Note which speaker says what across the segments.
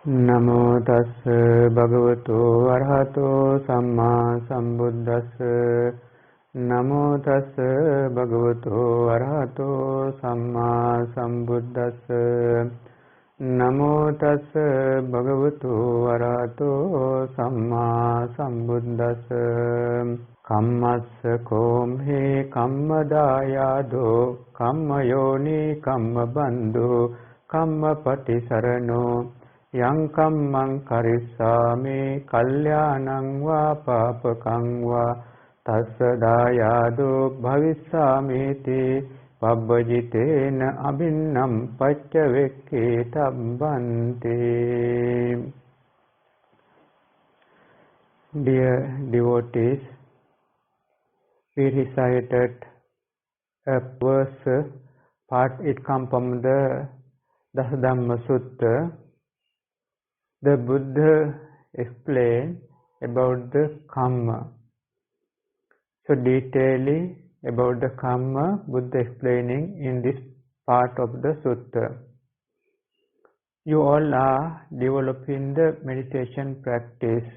Speaker 1: Namo tassa bhagavato arahato samma sambuddhassa. Namo tassa bhagavato arahato samma sambuddhassa. Namo tassa bhagavato arahato samma sambuddhassa. Kammassa komhe kammadayado kammayoni kammabandhu kammapatisarano yang kammang karisami kalyanang va papakang va tassa dayado bhavissamiti pabbajitena abhinnam paccavekke tabbanti. Dear devotees, we recited a verse, part it comes from the Thusitha Sutta. The Buddha explained about the karma. So detailing about the karma, Buddha explaining in this part of the sutta. You all are developing the meditation practice.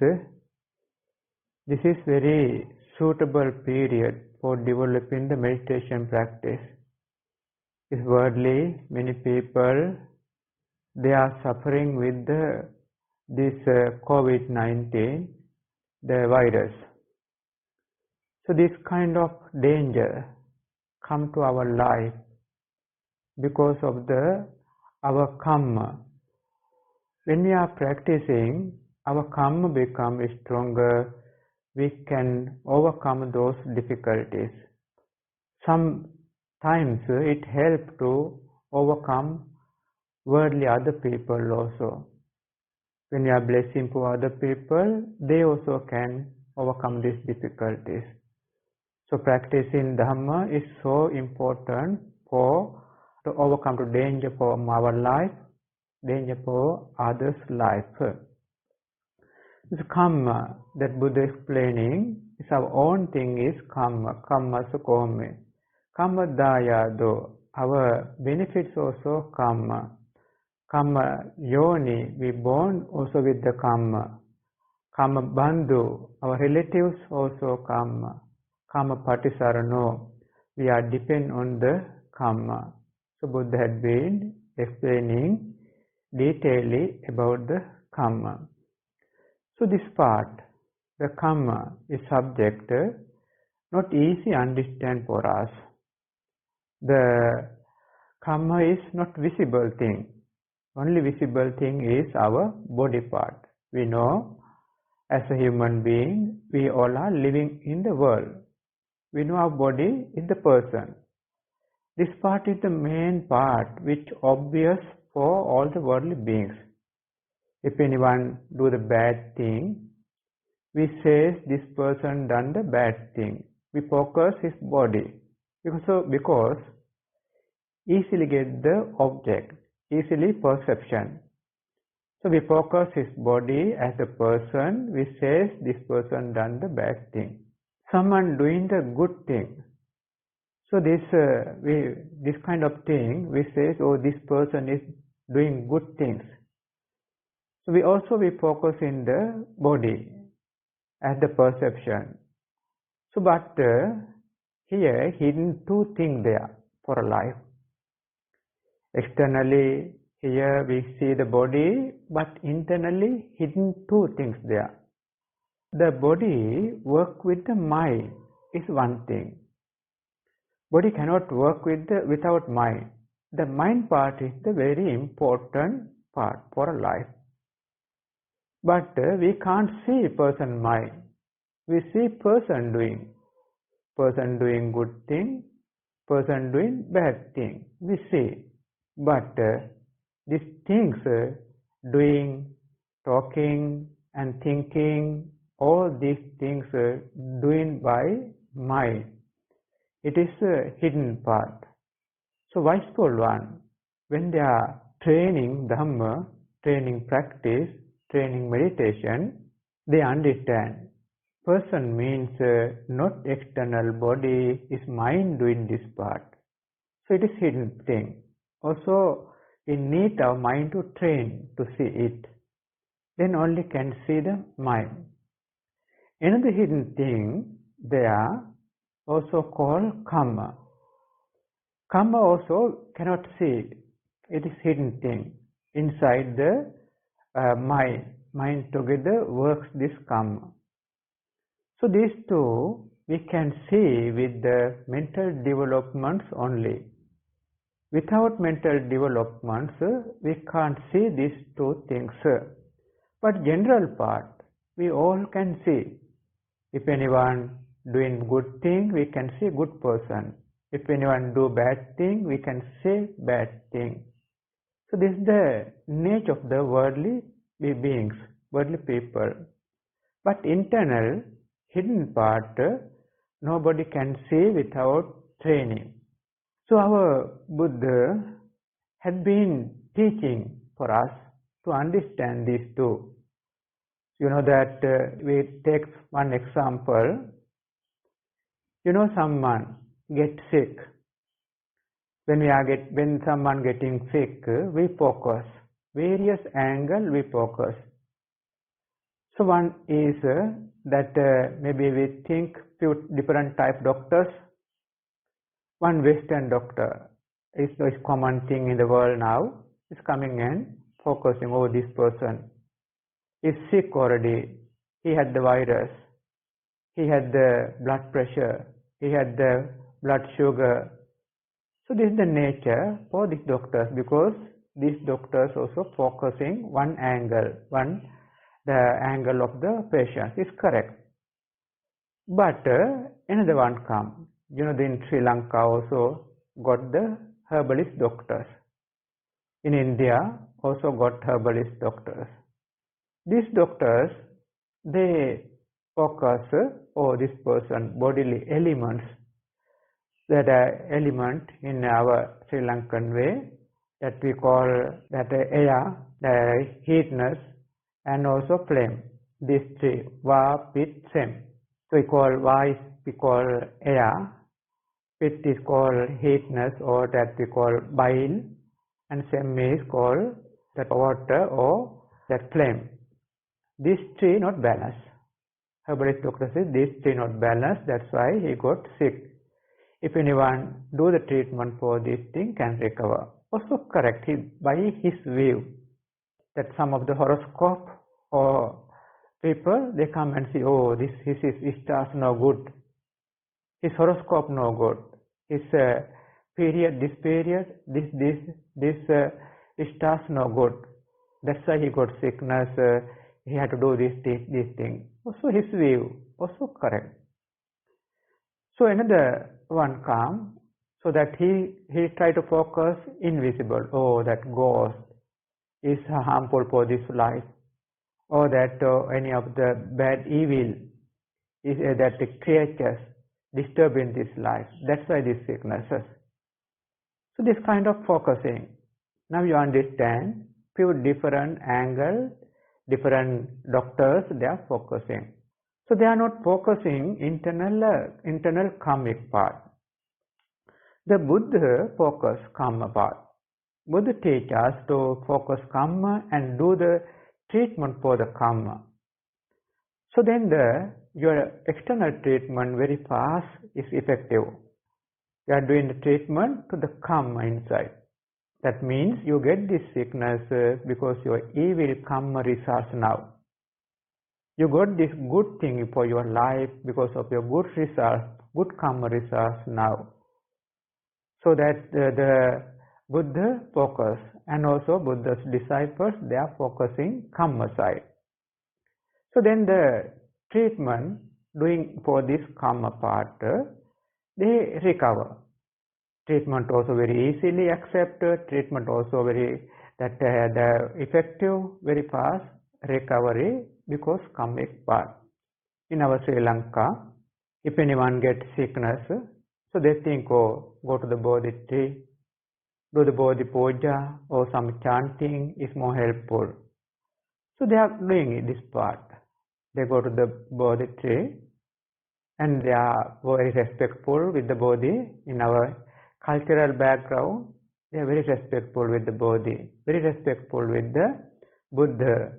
Speaker 1: This is very suitable period for developing the meditation practice. It's worldly, many people, they are suffering with this COVID-19, the virus. So this kind of danger come to our life because of our karma. When we are practicing, our karma becomes stronger. We can overcome those difficulties. Sometimes it helps to overcome worldly other people also. When we are blessing for other people, they also can overcome these difficulties. So practicing Dhamma is so important to overcome the danger for our life, danger for others' life. This karma that Buddha is explaining is our own thing is karma, karma sukome. Karma dayado, our benefits also karma. Karma yoni, we born also with the karma. Karma bandhu, our relatives also karma. Karma patisarano, we are depend on the karma. So Buddha had been explaining detailedly about the karma. So this part, the karma is subject, not easy understand for us. The karma is not visible thing. Only visible thing is our body part. We know as a human being, we all are living in the world. We know our body is the person. This part is the main part which obvious for all the worldly beings. If anyone do the bad thing, we say this person done the bad thing. We focus his body because easily get the object, easily perception. So we focus his body as a person, we say this person done the bad thing. Someone doing the good thing. So this kind of thing, we say, oh, this person is doing good things. So we focus in the body as the perception. So but here hidden two things there for a life. Externally, here we see the body, but internally hidden two things there. The body work with the mind is one thing. Body cannot work without mind. The mind part is the very important part for a life. But we can't see person mind. We see person doing good thing, person doing bad thing. We see. But these things, doing, talking and thinking, all these things doing by mind. It is a hidden part. So wiseful one, when they are training Dhamma, training practice, training meditation, they understand. Person means not external body, is mind doing this part. So it is hidden thing. Also, we need our mind to train to see it. then only can see the mind. Another hidden thing there also called karma. Karma also cannot see. It is hidden thing. Inside the mind. Mind together works this karma. So these two we can see with the mental developments only. Without mental developments, we can't see these two things. But general part, we all can see. If anyone doing good thing, we can see good person. If anyone do bad thing, we can say bad thing. So this is the nature of the worldly beings, worldly people. But internal, hidden part, nobody can see without training. So our Buddha had been teaching for us to understand these two. You know that we take one example. You know, someone gets sick. When someone getting sick, we focus. Various angle we focus. So one is that maybe we think few different type doctors. One Western doctor is common thing in the world now. Is coming and focusing over this person. Is sick already. He had the virus. He had the blood pressure. He had the blood sugar. So this is the nature for these doctors, because these doctors also focusing one angle, the angle of the patient is correct. But another one come. You know, in Sri Lanka also got the herbalist doctors. In India also got herbalist doctors. These doctors, they focus on this person bodily elements, that element in our Sri Lankan way that we call that air, the heatness, and also flame. These three, Va, Pit, Sem. So we call air, Pit is called heatness or that we call bile, and Sem is called that water or that flame. These three not balanced. Herbalist doctor says these three not balanced, that's why he got sick. If anyone do the treatment for this thing, can recover. Also correct, by his view, that some of the horoscope or people, they come and say, oh, his stars no good. His horoscope no good. His this stars no good. That's why he got sickness. He had to do this thing. Also his view, also correct. So another one come, so that he try to focus invisible. Oh, that ghost is harmful for this life, or that any of the bad evil is that the creatures disturbing this life. That's why these sicknesses. So this kind of focusing. Now you understand few different angles, different doctors, they are focusing. So they are not focusing internal karmic part. The Buddha focus karma part. Buddha teach us to focus karma and do the treatment for the karma. So then your external treatment very fast is effective. You are doing the treatment to the karma inside. That means you get this sickness because your evil karma results now. You got this good thing for your life because of your good results, good karma results now. So that the Buddha focus, and also Buddha's disciples, they are focusing karma side. So then the treatment doing for this karma part, they recover. Treatment also very easily accepted, treatment also very the effective, very fast recovery because karmic part. In our Sri Lanka, if anyone gets sickness, so they think, oh, go to the Bodhi tree, do the Bodhi puja or some chanting is more helpful. So they are doing this part. They go to the Bodhi tree and they are very respectful with the Bodhi. In our cultural background, they are very respectful with the Bodhi, very respectful with the Buddha.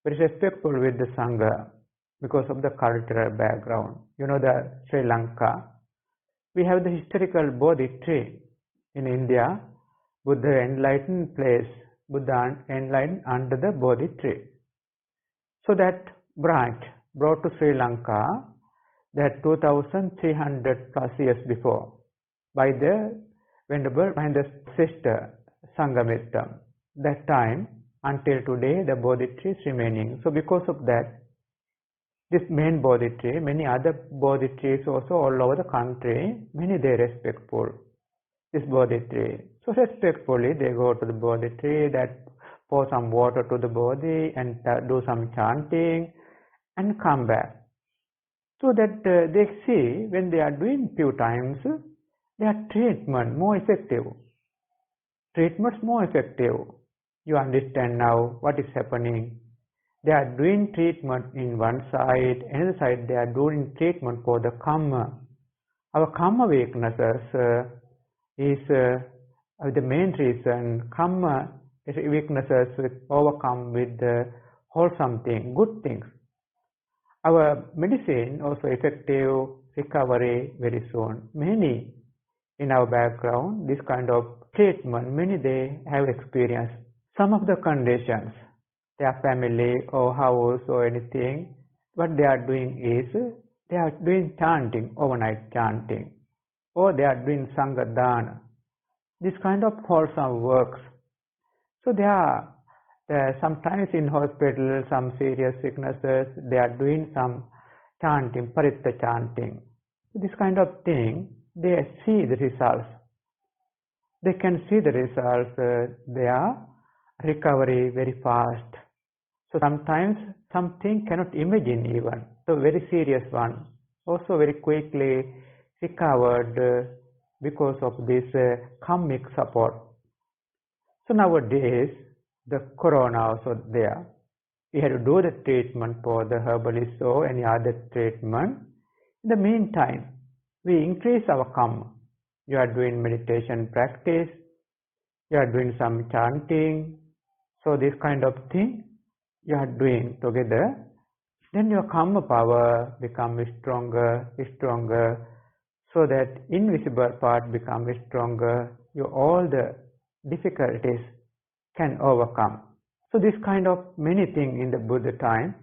Speaker 1: very respectful with the Sangha because of the cultural background. You know, the Sri Lanka, we have the historical Bodhi tree. In India, Buddha enlightened place, Buddha enlightened under the Bodhi tree. So that branch brought to Sri Lanka that 2300 plus years before by the Venerable and the sister Sanghamitra. That time until today the Bodhi tree is remaining. So because of that, this main Bodhi tree, many other Bodhi trees also all over the country, many they respectful this Bodhi tree. So respectfully they go to the Bodhi tree, that pour some water to the Bodhi and do some chanting and come back. So that they see when they are doing few times, their treatment more effective. Treatments more effective. You understand now what is happening. They are doing treatment in one side, another side they are doing treatment for the karma. Our karma weaknesses is the main reason. Karma weaknesses overcome with the wholesome thing, good things. Our medicine also effective recovery very soon. Many in our background, this kind of treatment, many they have experienced. Some of the conditions, their family or house or anything, what they are doing is, they are doing chanting, overnight chanting, or they are doing Sangadana. This kind of wholesome works. So they are sometimes in hospital, some serious sicknesses, they are doing some chanting, paritta chanting. This kind of thing, they see the results. They can see the results, their recovery very fast. So sometimes something cannot imagine even, so very serious one, also very quickly recovered because of this karmic support. So nowadays, the corona also there. We had to do the treatment for the herbalist or any other treatment. In the meantime, we increase our karma. You are doing meditation practice, you are doing some chanting, so this kind of thing you are doing together, then your karma power becomes stronger, so that invisible part becomes stronger, you all the difficulties can overcome. So this kind of many things in the Buddha time.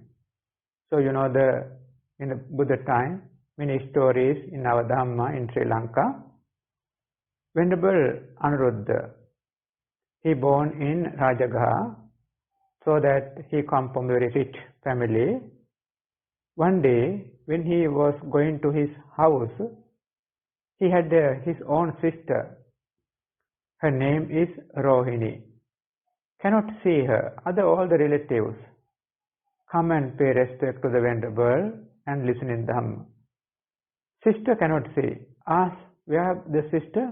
Speaker 1: So you know in the Buddha time, many stories in our Dhamma in Sri Lanka. Venerable Anuruddha, he born in Rajagaha, so that he come from a very rich family. One day, when he was going to his house, he had his own sister. Her name is Rohini. Cannot see her. All the relatives come and pay respect to the Venerable and listen in Dhamma. Sister cannot see. Ask, where the sister?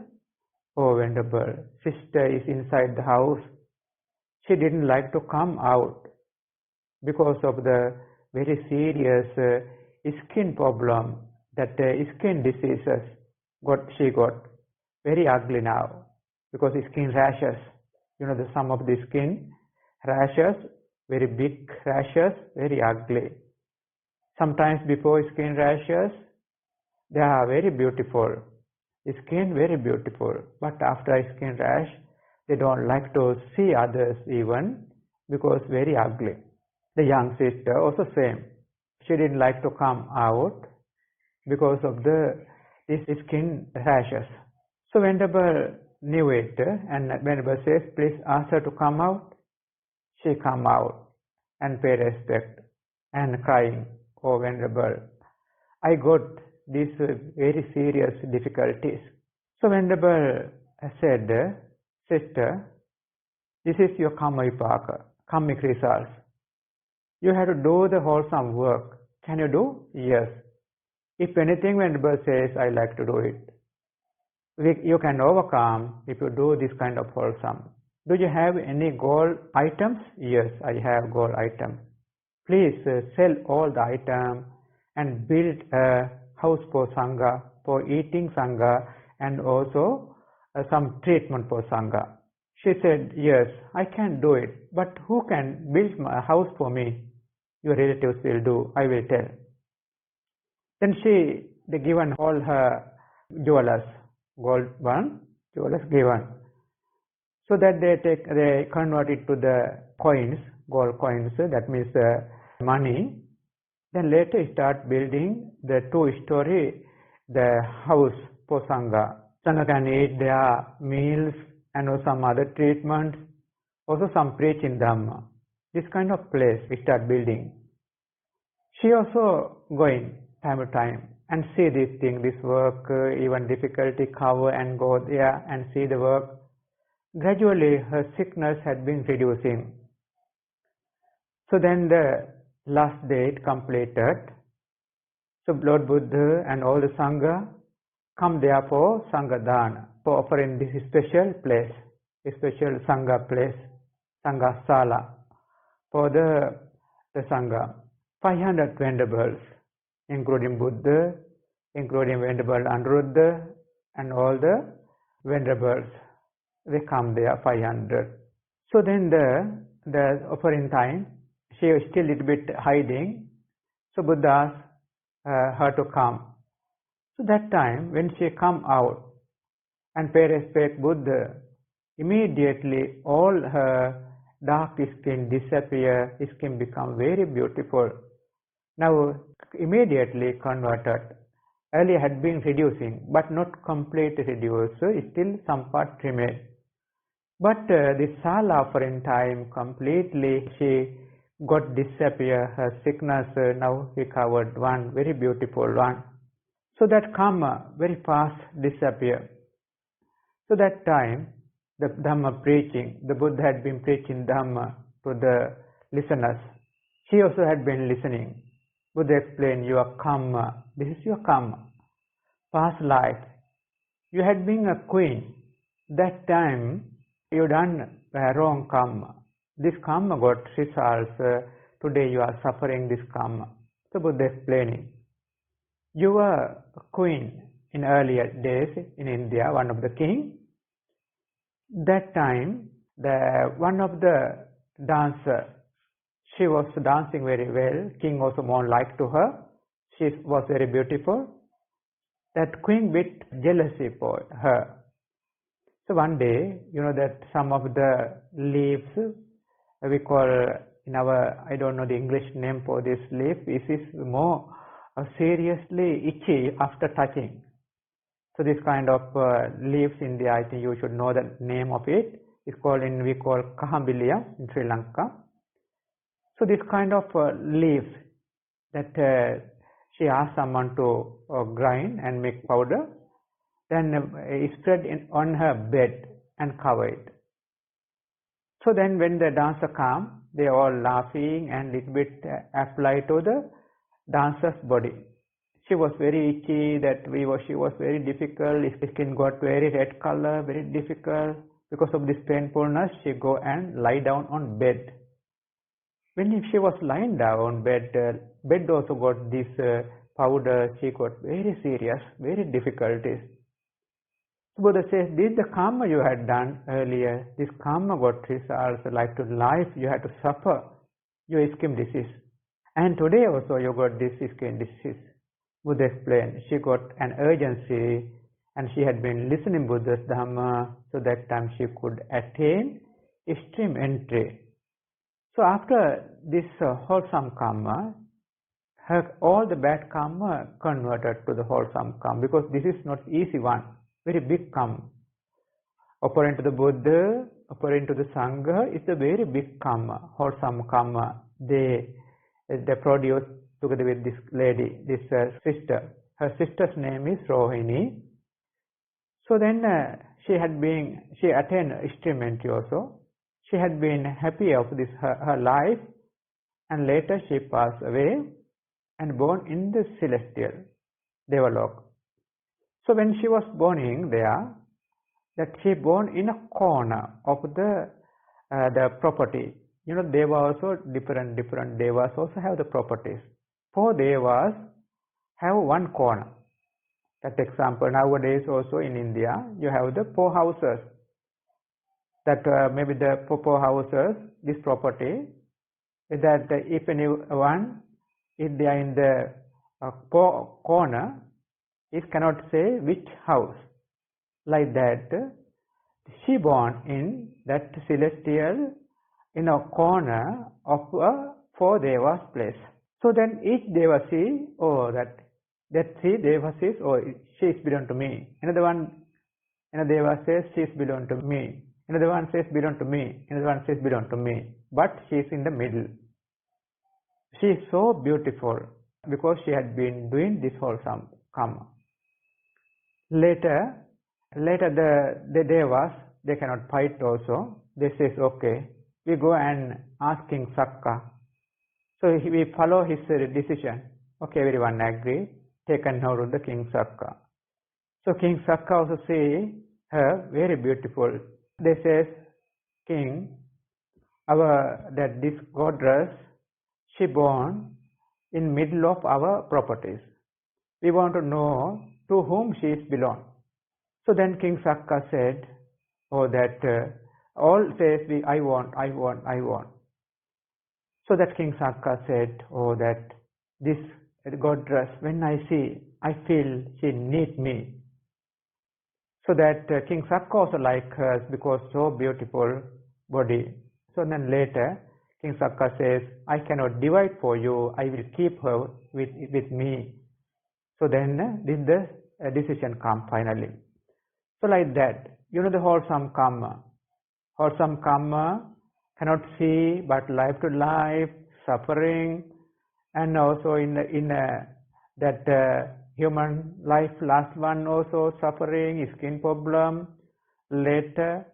Speaker 1: Oh, Venerable, sister is inside the house. She didn't like to come out because of the very serious skin problem, that skin diseases she got very ugly now because skin rashes. You know, some of the skin rashes, very big rashes, very ugly. Sometimes before skin rashes, they are very beautiful. Skin very beautiful, but after skin rash, they don't like to see others even because very ugly. The young sister also same. She didn't like to come out because of this skin rashes. So Venerable knew it, and Venerable says, please ask her to come out. She come out and pay respect and crying, oh Venerable, I got these very serious difficulties. So Venerable said, sister, this is your karma vipaka, karmic results. You have to do the wholesome work. Can you do? Yes. If anything, Venerable says, I like to do it. You can overcome if you do this kind of wholesome. Do you have any gold items? Yes, I have gold items. Please sell all the items and build a house for Sangha, for eating Sangha, and also some treatment for Sangha. She said, yes, I can do it, but who can build a house for me? your relatives will do, I will tell. Then they given all her jewelers, gold one, jewelers given. So that they convert it to the coins, gold coins, that means money. Then later start building the 2-story, the house for Sangha. Sangha can eat their meals and also some other treatments, also some preaching Dhamma. This kind of place we start building. She also going time to time and see this thing, this work, even difficulty, cover and go there and see the work. Gradually her sickness had been reducing. So then the last date completed. So Lord Buddha and all the Sangha come there for Sangha Dana, for offering this special place, a special Sangha place, Sangha Sala, for the Sangha. 500 venerables, including Buddha, including Venerable Anuruddha, and all the venerables. They come there, 500. So then the offering time, she was still a little bit hiding. So Buddha asked her to come. So that time, when she come out and pay respect Buddha, immediately all her dark skin disappear, skin become very beautiful. Now immediately converted. Earlier had been reducing, but not completely reduced, so still some part remained. But the Sala offering time completely she got disappear, her sickness now recovered, one very beautiful one. So that karma very fast disappear. So that time the Dhamma preaching, the Buddha had been preaching Dhamma to the listeners. She also had been listening. Buddha explained, your karma, this is your karma. Past life, you had been a queen. That time you done wrong karma. This karma got results. Today you are suffering this karma. So Buddha explaining, you were a queen in earlier days in India, one of the king. That time, one of the dancer, she was dancing very well. King also more liked to her. She was very beautiful. That queen bit jealousy for her. So one day, you know that some of the leaves, we call in our, I don't know the English name for this leaf, this is more seriously itchy after touching. So this kind of leaves in the, I think you should know the name of it. It's called we call kahambilia in Sri Lanka. So this kind of leaves that she asked someone to grind and make powder, then spread on her bed and cover it. So then when the dancer come, they all laughing and little bit apply to the dancer's body. She was very itchy, she was very difficult, his skin got very red color, very difficult. Because of this painfulness, she go and lie down on bed. When she was lying down on bed, bed also got this powder, she got very serious, very difficulties. Buddha says, this is the karma you had done earlier. This karma got results, life to life, you had to suffer your skin disease. And today also you got this skin disease. Buddha explained, she got an urgency and she had been listening Buddha's Dhamma, so that time she could attain extreme entry. So after this wholesome karma, all the bad karma converted to the wholesome karma, because this is not easy one, very big karma. According to the Buddha, according to the Sangha, it's a very big karma, wholesome karma. They produce together with this lady, this sister. Her sister's name is Rohini. So then she attained extreme entry also. She had been happy of this her life, and later she passed away and born in the celestial Devalok. So when she was born there, that she born in a corner of the property. You know, Deva also different Devas also have the properties. 4 Devas have one corner. That example, nowadays also in India, you have the 4 houses. That maybe the 4 houses, this property, is that if anyone is there in the corner, it cannot say which house. Like that, she born in that celestial in a corner of a 4 devas place. So then each devasi, that 3 devasis, she is belong to me. Another deva says she is belong to me. Another one says belong to me. Another one says belong to me. But she is in the middle. She is so beautiful because she had been doing this wholesome karma. Later the devas, they cannot fight also. They say, okay, we go and ask King Sakka. So we follow his decision. Okay, everyone agree. Taken out of the King Sakka. So King Sakka also see her very beautiful. They says, King, that this goddess, she born in middle of our properties. We want to know to whom she is belong. So then King Sakka said, all says I want. So that King Sakka said, that this goddess, when I see, I feel she needs me. So that King Sakka also like her because so beautiful body. So then later, King Sakka says, I cannot divide for you, I will keep her with me. So then the decision comes finally. So like that, the wholesome karma. Wholesome karma cannot see but life to life, suffering, and also in that human life, last one also suffering, skin problem, later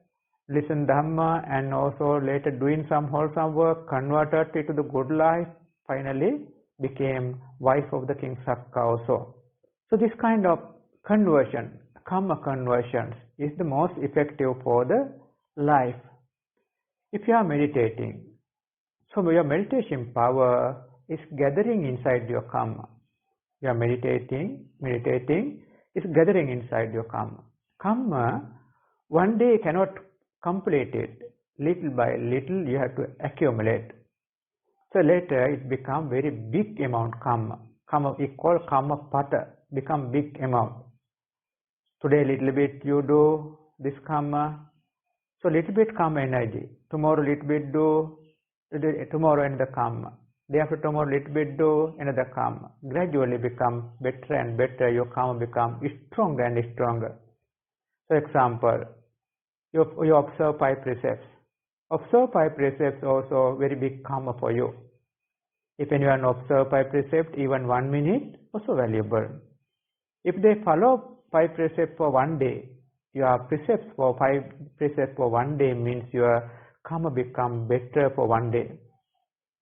Speaker 1: listen Dhamma, and also later doing some wholesome work, converted into the good life, finally became wife of the King Sakka also. So this kind of conversion, karma conversions, is the most effective for the life. If you are meditating, so your meditation power is gathering inside your karma. You are meditating is gathering inside your karma. Karma, one day cannot complete it. Little by little you have to accumulate. So later it becomes very big amount karma. Karma we call karma pata, become big amount. Today little bit you do this karma, so little bit karma energy. Tomorrow little bit do, tomorrow another karma. Day after tomorrow little bit do another karma. Gradually become better and better. Your karma become stronger and stronger. So example, you observe 5 precepts. Observe 5 precepts also very big karma for you. If anyone observe 5 precepts, even 1 minute, also valuable. If they follow 5 precepts for 1 day, your precepts for 5 precepts for 1 day means your karma become better for 1 day.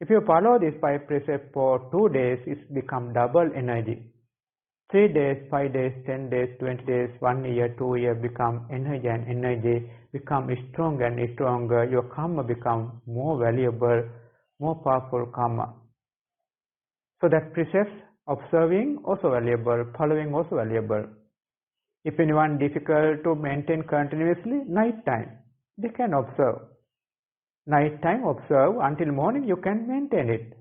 Speaker 1: If you follow these 5 precepts for 2 days, it become double energy. 3 days, 5 days, 10 days, 20 days, 1 year, 2 years become energy, and energy become stronger and stronger. Your karma become more valuable, more powerful karma. So that precepts, observing also valuable, following also valuable. If anyone difficult to maintain continuously, night time, they can observe. Night time observe until morning, you can maintain it.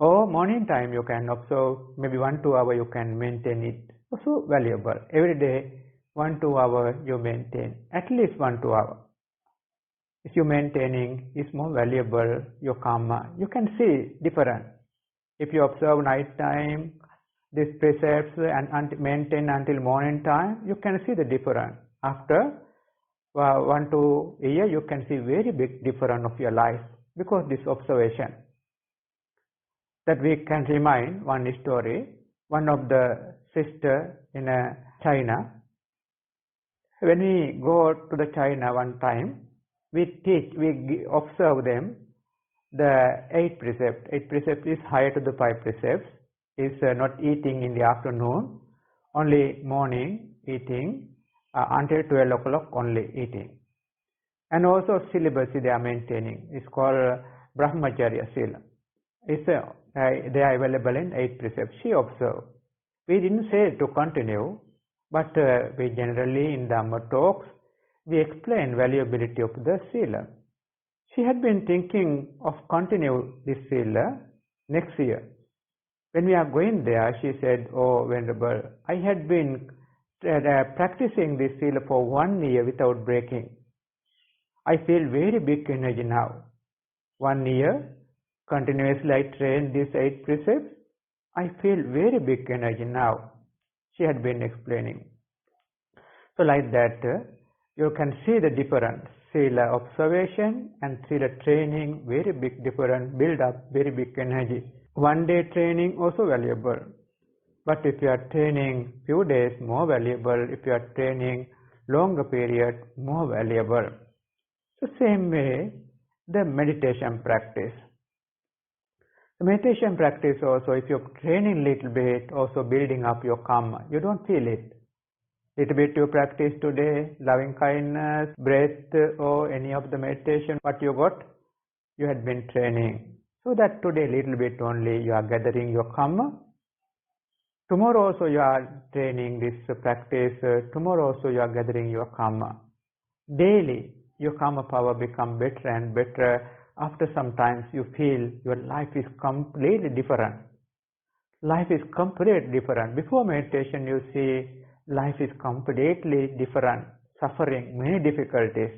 Speaker 1: Or morning time you can observe, maybe 1-2 hours you can maintain it. Also valuable. Every day 1-2 hours you maintain, at least 1-2 hours. If you maintaining is more valuable, your karma, you can see different. If you observe night time, these precepts and maintain until morning time, you can see the difference. After 1-2 years, you can see very big difference of your life because this observation. That we can remind one story. One of the sister in China, when we go to the China one time, we observe them the 8 precepts. 8 precepts is higher to the 5 precepts. Is not eating in the afternoon, only morning eating, until 12 o'clock only eating. And also celibacy they are maintaining. It's called Brahmacharya Sila. They are available in 8 precepts. She observed. We didn't say to continue, but we generally in Dhamma talks, we explain valuability of the Sila. She had been thinking of continue this sila next year. When we are going there, she said, "Oh, Venerable, I had been practicing this sila for 1 year without breaking. I feel very big energy now. 1 year, continuously I train these 8 precepts. I feel very big energy now," she had been explaining. So like that, you can see the difference. Sila observation and sila training, very big difference, build up very big energy. 1 day training also valuable. But if you are training few days, more valuable. If you are training longer period, more valuable. So same way, the meditation practice. The meditation practice also, if you're training little bit, also building up your karma, you don't feel it. Little bit you practice today, loving kindness, breath, or any of the meditation, what you got, you had been training. So that today little bit only you are gathering your karma. Tomorrow also you are training this practice, tomorrow also you are gathering your karma. Daily, your karma power become better and better. After some times you feel your life is completely different. Life is completely different. Before meditation you see life is completely different. Suffering, many difficulties.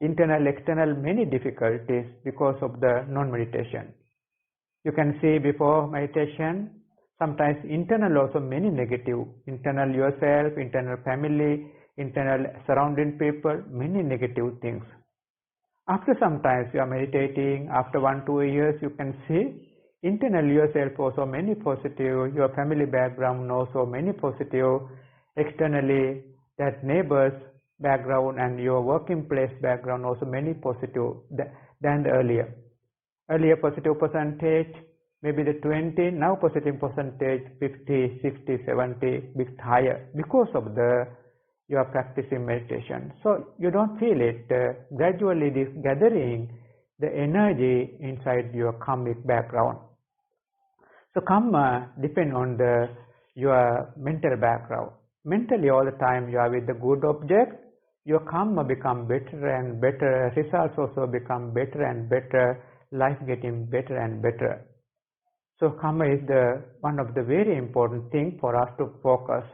Speaker 1: Internal, external, many difficulties because of the non-meditation. You can see before meditation, sometimes internal also many negative. Internal yourself, internal family, internal surrounding people, many negative things. After some time you are meditating, after 1-2 years you can see internal yourself also many positive, your family background also many positive, externally that neighbors background and your working place background also many positive than the earlier. Earlier positive percentage, maybe the 20, now positive percentage 50, 60, 70, bit higher because of the you are practicing meditation. So you don't feel it. Gradually this gathering the energy inside your karmic background. So karma depend on your mental background. Mentally all the time you are with the good object, your karma become better and better, results also become better and better, life getting better and better. So karma is one of the very important thing for us to focus.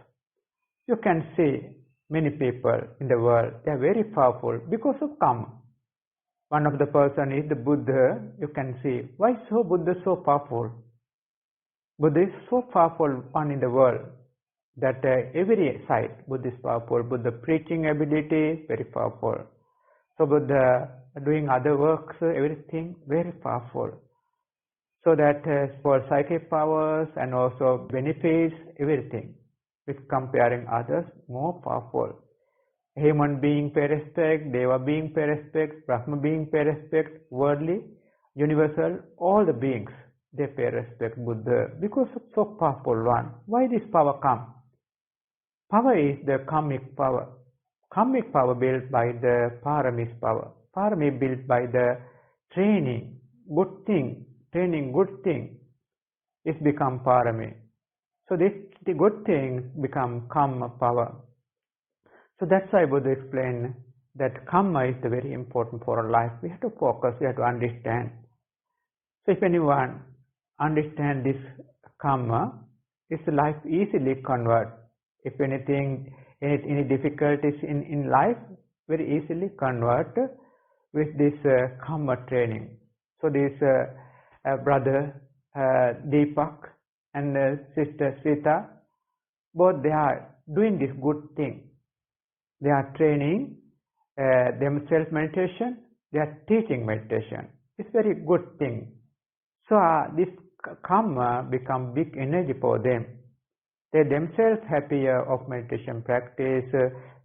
Speaker 1: You can see many people in the world, they are very powerful because of karma. One of the person is the Buddha. You can see why so Buddha so powerful. Buddha is so powerful one in the world that every side Buddha is powerful. Buddha preaching ability very powerful. So Buddha doing other works, everything very powerful. So that for psychic powers and also benefits, everything with comparing others more powerful. Human being pay respect, Deva being pay respect, Brahma being pay respect, worldly, universal, all the beings they pay respect Buddha because of so powerful one. Why this power come? Power is the karmic power. Karmic power built by the paramis power. Parami built by the training, good thing, training good thing. It's become parami. So the good thing become karma power. So that's why Buddha explained that karma is very important for our life. We have to focus, we have to understand. So if anyone understand this karma, his life easily convert. If anything, any difficulties in life, very easily convert with this karma training. So this brother Deepak and sister Thusitha, both they are doing this good thing. They are training themselves meditation, they are teaching meditation. It's very good thing. So this karma become big energy for them. They themselves happier of meditation practice.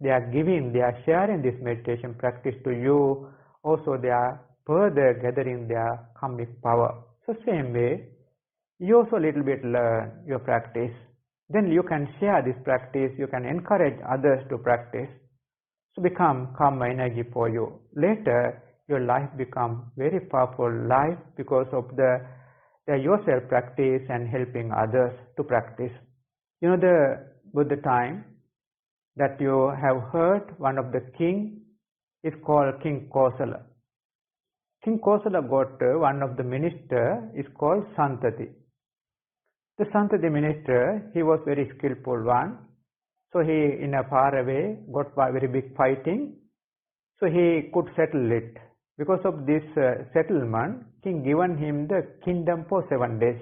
Speaker 1: They are giving, they are sharing this meditation practice to you. Also they are further gathering their karmic power. So same way, you also little bit learn your practice. Then you can share this practice, you can encourage others to practice. So become karma energy for you. Later, your life become very powerful life because of the yourself practice and helping others to practice. You know the Buddha time that you have heard, one of the king is called King Kosala. King Kosala got one of the minister is called Santati. The Santati minister, he was very skillful one. So he, in a far away, got very big fighting. So he could settle it. Because of this settlement, king given him the kingdom for 7 days.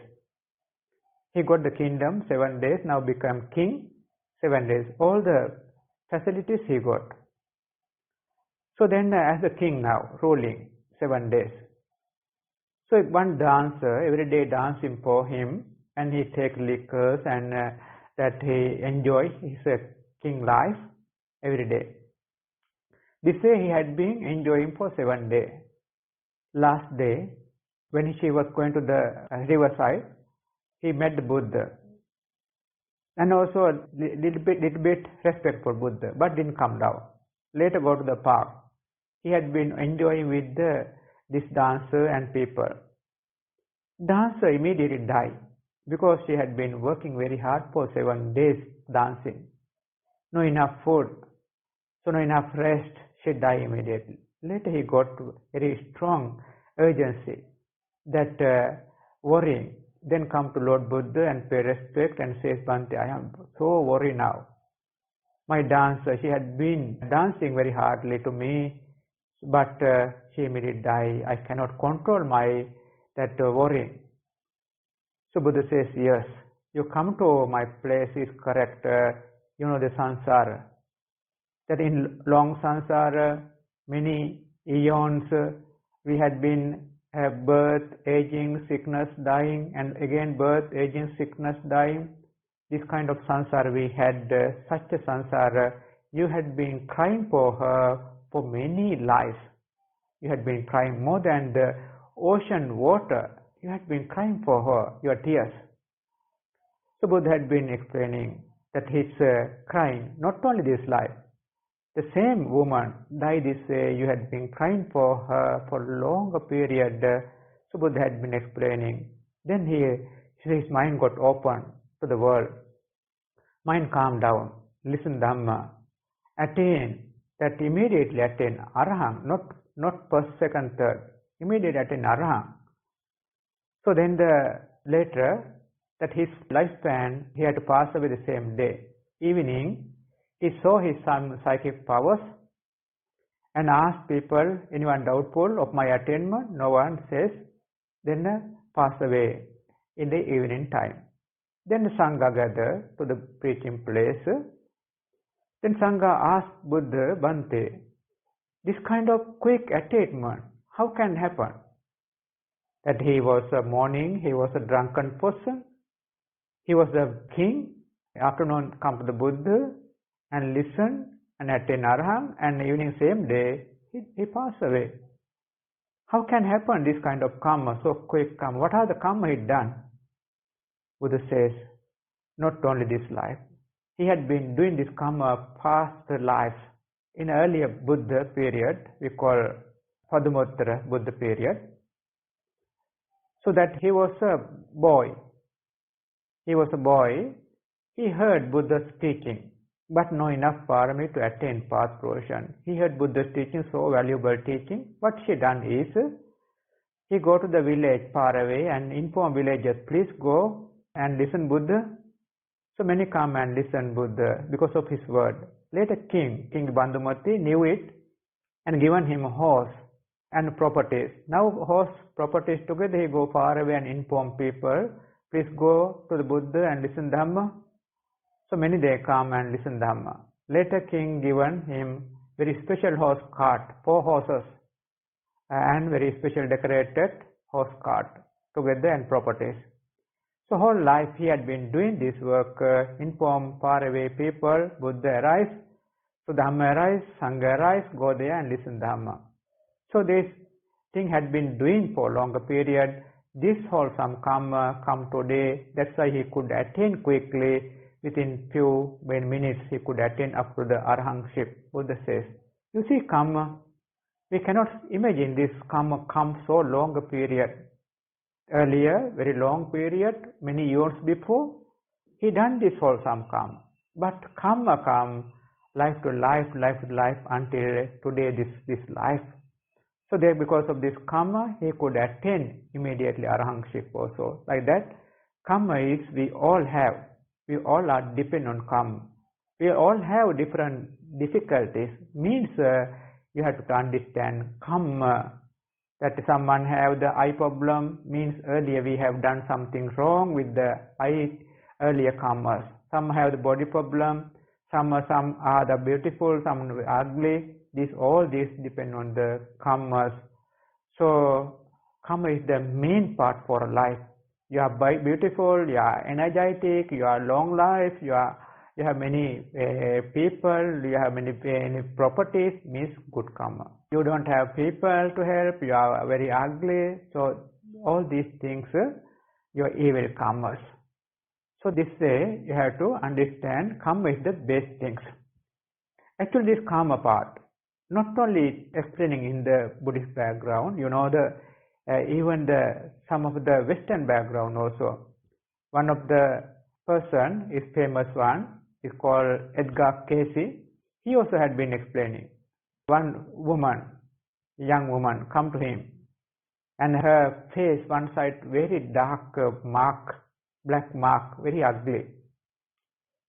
Speaker 1: He got the kingdom 7 days, now become king 7 days. All the facilities he got. So then as a king now, ruling 7 days. So one dancer, every day dancing for him, and he take liquors and that he enjoy his king life every day. This way he had been enjoying for 7 days. Last day, when she was going to the riverside, he met the Buddha. And also a little bit respect for Buddha, but didn't come down. Later go to the park. He had been enjoying with this dancer and people. Dancer immediately died because she had been working very hard for 7 days dancing. No enough food, so no enough rest, she died immediately. Later he got very strong urgency that worrying. Then come to Lord Buddha and pay respect and says, Bhante, I am so worried now. My dancer, she had been dancing very hardly to me, but she immediately died. I cannot control my worrying. So Buddha says, yes, you come to my place is correct. You know the samsara. That in long samsara, many eons, we had been birth, aging, sickness, dying, and again birth, aging, sickness, dying. This kind of samsara we had, such a samsara. You had been crying for her for many lives. You had been crying more than the ocean water. You had been crying for her, your tears. So Buddha had been explaining that he's crying, not only this life. The same woman died this way, you had been crying for her for a longer period. So Buddha had been explaining. Then his mind got open to the world. Mind calmed down, listen Dhamma, attain, that immediately attain Arahant, not first, second, third, immediately attain Arahant. So then later, that his lifespan, he had to pass away the same day. Evening, he saw his psychic powers and asked people, anyone doubtful of my attainment? No one says. Then pass away in the evening time. Then the Sangha gathered to the preaching place. Then Sangha asked Buddha, Bhante, this kind of quick attainment, how can happen? That he was a morning, he was a drunken person, he was a king, afternoon come to the Buddha and listen and attain Arahant, and evening same day he passed away. How can happen this kind of karma, so quick karma? What are the karma he done? Buddha says, not only this life. He had been doing this karma past lives. In earlier Buddha period, we call Padumuttara Buddha period. So that he was a boy. He was a boy. He heard Buddha's teaching, but no enough parami to attain path fruition. He heard Buddha's teaching, so valuable teaching. What she done is, he go to the village far away and inform villagers, please go and listen Buddha. So many come and listen Buddha because of his word. Later King Bandhumati knew it and given him a horse and properties. Now horse, properties together, he go far away and inform people, please go to the Buddha and listen Dhamma. So many they come and listen Dhamma. Later king given him very special horse cart, 4 horses, and very special decorated horse cart together and properties. So whole life he had been doing this work, inform far away people, Buddha arise, so Dhamma arise, Sangha arise, go there and listen Dhamma. So this thing had been doing for a longer period. This wholesome karma come today, that's why he could attain quickly. Within few minutes he could attain up to the arahantship. Buddha says, you see karma, we cannot imagine this karma come so long a period. Earlier, very long period, many years before, he done this wholesome karma. But karma come life to life, life to life until today this life. So there, because of this karma, he could attain immediately arahantship also. Like that, karma is we all have. We all are dependent on karma. We all have different difficulties. Means you have to understand karma. That someone have the eye problem means earlier we have done something wrong with the eye earlier karmas. Some have the body problem. Some are the beautiful, some ugly. All this depend on the karmas. So karma is the main part for life. You are beautiful, you are energetic, you are long life, you have many people, you have many properties, means good karma. You don't have people to help, you are very ugly. So all these things, your evil karmas. So this way you have to understand karma is the best things. Actually, this karma part, not only explaining in the Buddhist background, even some of the Western background also. One of the person is famous one is called Edgar Cayce. He also had been explaining. One woman, young woman, come to him, and her face one side very dark mark, black mark, very ugly.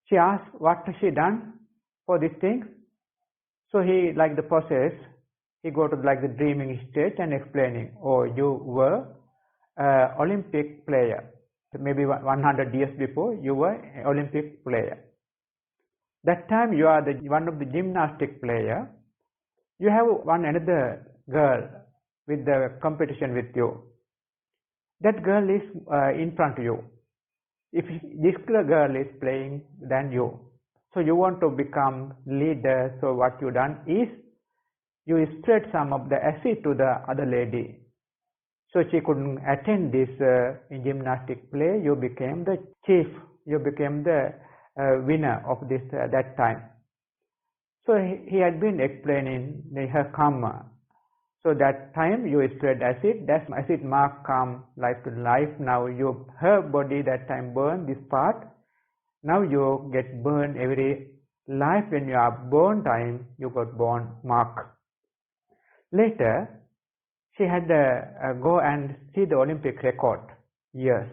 Speaker 1: She asked, what has she done for these things? So he, like the process, he go to like the dreaming state and explaining, oh, you were Olympic player. Maybe 100 years before, you were an Olympic player. That time you are one of the gymnastic player. You have another girl with the competition with you. That girl is in front of you. If this girl is playing than you, so you want to become leader. So what you done is you spread some of the acid to the other lady. So she couldn't attend this gymnastic play. You became the chief. You became the winner of this that time. So he had been explaining her karma. So that time you spread acid. That acid mark come life to life. Now her body that time burn this part. Now you get burned every life. When you are born time, you got born mark. Later, she had go and see the Olympic record. Yes,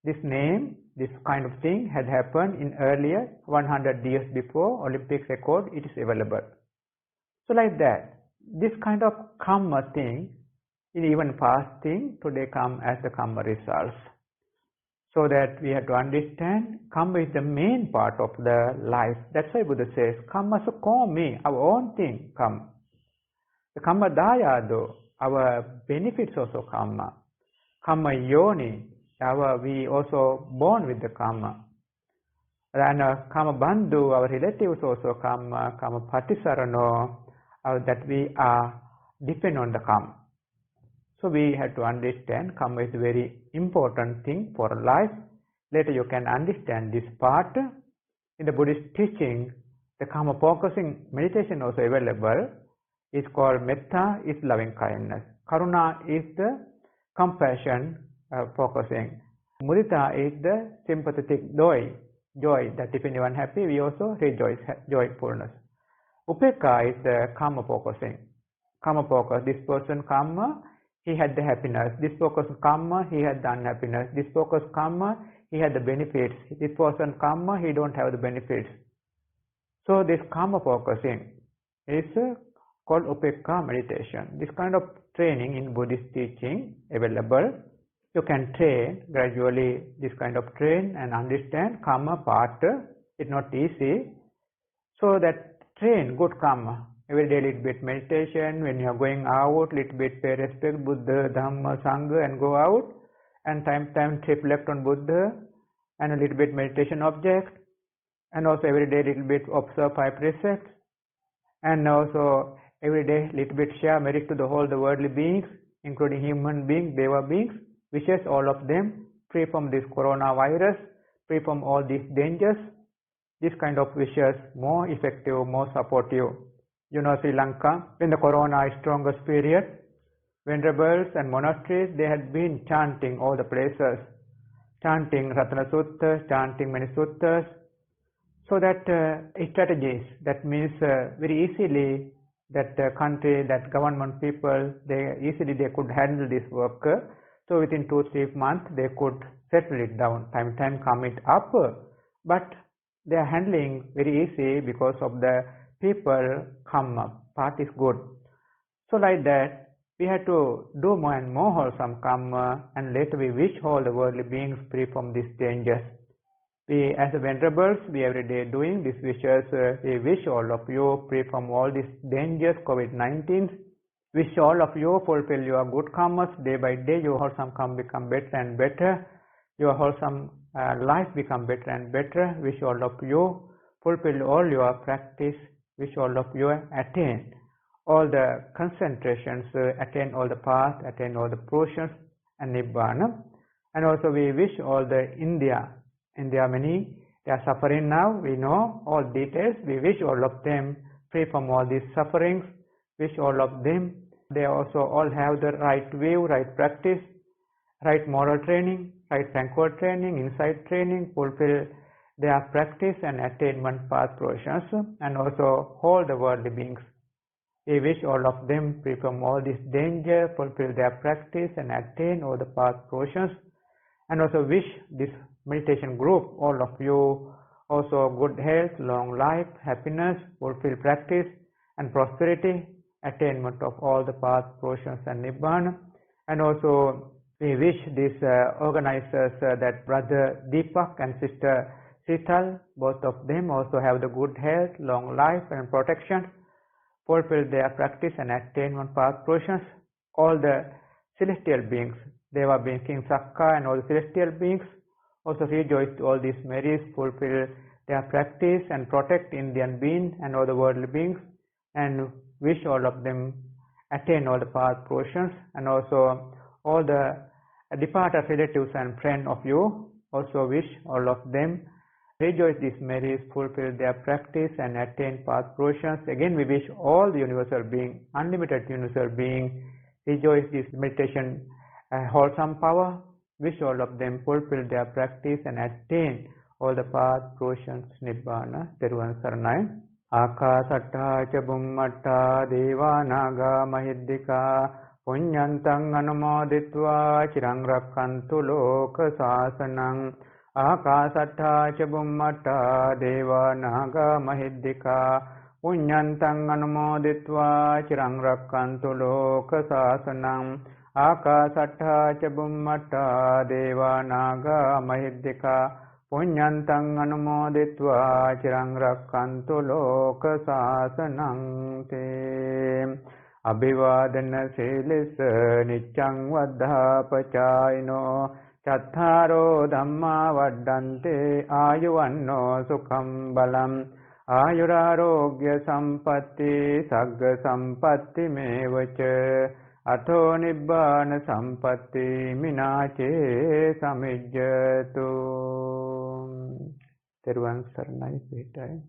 Speaker 1: this kind of thing had happened in earlier 100 years before Olympic record. It is available. So like that, this kind of karma thing, in even past thing, today come as the karma results. So that we have to understand karma is the main part of the life. That's why Buddha says, karma so call me, our own thing come. The karma dayado, our benefits also karma. Karma yoni, we also born with the karma. And karma bandhu, our relatives also karma. Karma patisarano, that we are depend on the karma. So we have to understand karma is a very important thing for life. Later you can understand this part. In the Buddhist teaching, the karma focusing meditation also available. It's called metta is loving kindness. Karuna is the compassion focusing. Mudita is the sympathetic joy that if anyone happy, we also rejoice, joyfulness. Upekka is the karma focusing. Karma focus, this person karma, he had the happiness. This focus karma, he had the unhappiness. This focus karma, he had the benefits. This person karma, he don't have the benefits. So this karma focusing is called Upekka meditation. This kind of training in Buddhist teaching available. You can train gradually this kind of train and understand karma part. It's not easy. So that train good karma. Every day little bit meditation. When you are going out, little bit pay respect Buddha, Dhamma, Sangha and go out. And time reflect on Buddha and a little bit meditation object. And also every day little bit observe 5 precepts. And also every day little bit share merit to the whole the worldly beings, including human beings, deva beings, wishes all of them free from this coronavirus, free from all these dangers. This kind of wishes more effective, more supportive. Sri Lanka, in the corona strongest period, venerables and monasteries, they had been chanting all the places, chanting Ratana Suttas, chanting many suttas. So that strategies, that means very easily that country, that government people, they could handle this work. So within 2-3 months, they could settle it down. Time come it up, but they are handling very easy because of the people come up. Path is good. So like that, we had to do more and more wholesome karma, and later we wish all the worldly beings free from these dangers. We as the venerables, we every day doing these wishes. We wish all of you free from all these dangers, COVID-19. Wish all of you fulfill your good karmas. Day by day, your wholesome karma become better and better. Your wholesome life become better and better. Wish all of you fulfill all your practice. Wish all of you attain all the concentrations, attain all the paths, attain all the portions and Nibbana. And also we wish all the India many, they are suffering now, we know all details. We wish all of them free from all these sufferings. Wish all of them, they also all have the right view, right practice, right moral training, right tranquil training, insight training, fulfill their practice and attainment path portions, and also all the worldly beings. We wish all of them free from all this danger, fulfill their practice and attain all the path portions, and also wish this meditation group, all of you, also good health, long life, happiness, fulfill practice and prosperity, attainment of all the path portions and Nibbana. And also we wish these organizers, that brother Deepak and sister Sital, both of them also have the good health, long life and protection, fulfill their practice and attainment path portions. All the celestial beings, Deva being King Sakka and all the celestial beings, also rejoice to all these merits, fulfill their practice and protect Indian beings and all the worldly beings, and wish all of them attain all the path portions. And also all the departed relatives and friends of you, also wish all of them rejoice these merits, fulfill their practice and attain path portions. Again we wish all the universal being, unlimited universal being, rejoice this meditation wholesome power. Wish all of them fulfill their practice and attain all the path portions Nibbana. Teruvan Saranai. Akasatta ca bummatta deva naga mahiddhika punyantang anumoditva chirang rakkantu loka sasanang. Akasatta ca bummatta deva naga mahiddhika punyantang anumoditva chirang rakkantu loka sasanang. Akasatta ca bummatta deva naga mahiddhika punyantang anumoditva chirang rakkantu loka sasanang te. Abhivadana silisa niccang vaddhapachayino chattaro dhamma vaddante ayuvanno sukham balam ayurarogya sampatti sagga sampatti mevacha Atho nibbana sampatti minache samijjatu. Teruvan Saranai Pitai.